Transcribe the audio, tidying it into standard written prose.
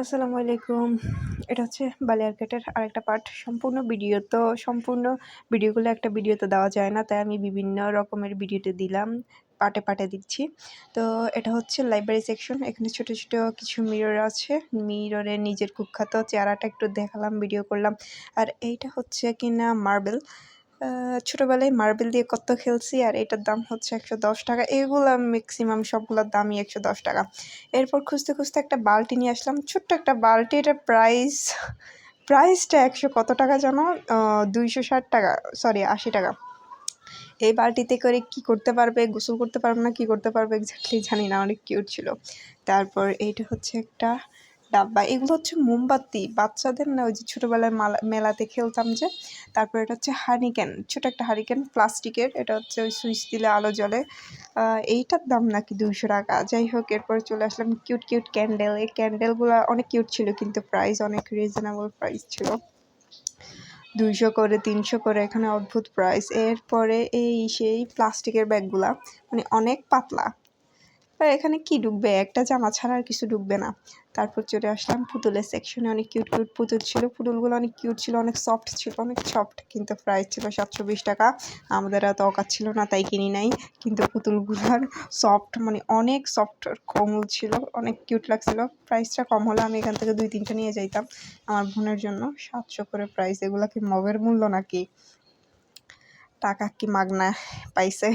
আসসালামু আলাইকুম। এটা হচ্ছে বালিয়ারকাটের আরেকটা পার্ট। সম্পূর্ণ ভিডিওগুলো একটা ভিডিওতে দেওয়া যায় না, তাই আমি বিভিন্ন রকমের ভিডিওতে দিলাম, পার্টে দিচ্ছি। তো এটা হচ্ছে লাইব্রেরি সেকশন। এখানে ছোট ছোট কিছু মিরর আছে। মিররে নিজের কুখ্যাত চেহারাটা একটু দেখালাম, ভিডিও করলাম। আর এইটা হচ্ছে কিনা মার্বেল। ছোটোবেলায় মার্বেল দিয়ে কত খেলছি, আর এটার দাম হচ্ছে 110 টাকা। এগুলো ম্যাক্সিমাম সবগুলোর দামই 110 টাকা। এরপর খুঁজতে খুঁজতে একটা বালতি নিয়ে আসলাম, ছোট্ট একটা বালতি। এটার প্রাইসটা 100 কত টাকা জানো, 260 টাকা, সরি 80 টাকা। এই বালতিতে করে কি করতে পারবে, গোসল করতে পারবে না কি করতে পারবে এক্স্যাক্টলি জানি না, অনেক কিউট ছিল। তারপর এইটা হচ্ছে একটা ডাব্বা। এগুলো হচ্ছে মোমবাতি, বাচ্চাদের না, ওই যে ছোটোবেলায় মেলাতে খেলতাম যে। তারপর এটা হচ্ছে হারিকেন, ছোট একটা হারিকেন প্লাস্টিকের। এটা হচ্ছে ওই সুইচ দিলে আলো জ্বলে। এইটার দাম নাকি 200 টাকা। যাই হোক, এরপর চলে আসলাম কিউট কিউট ক্যান্ডেল। এই ক্যান্ডেলগুলো অনেক কিউট ছিল, কিন্তু প্রাইস অনেক রিজনেবল প্রাইস ছিল। 200 করে 300 করে, এখানে অদ্ভুত প্রাইস। এরপরে সেই প্লাস্টিকের ব্যাগগুলা, মানে অনেক পাতলা, আর এখানে কি ঢুকবে, একটা জামা ছাড়া আর কিছু ঢুকবে না। তারপর চলে আসলাম পুতুলের সেকশনে। অনেক কিউট কিউট পুতুল ছিল। পুতুলগুলো অনেক কিউট ছিল, অনেক সফট ছিল, কিন্তু প্রাইস ছিল 720 টাকা। আমাদের এত অকাত ছিল না, তাই কিনি নাই। কিন্তু পুতুলগুলোর সফট, মানে অনেক সফট কোমল ছিল, অনেক কিউট লাগছিল। প্রাইসটা কম হলে আমি এখান থেকে 2-3টা নিয়ে যাইতাম আমার বোনের জন্য। 700 করে প্রাইস। এগুলো কি মগের মূল্য নাকি? টাকা কি মাগনা পাইছে?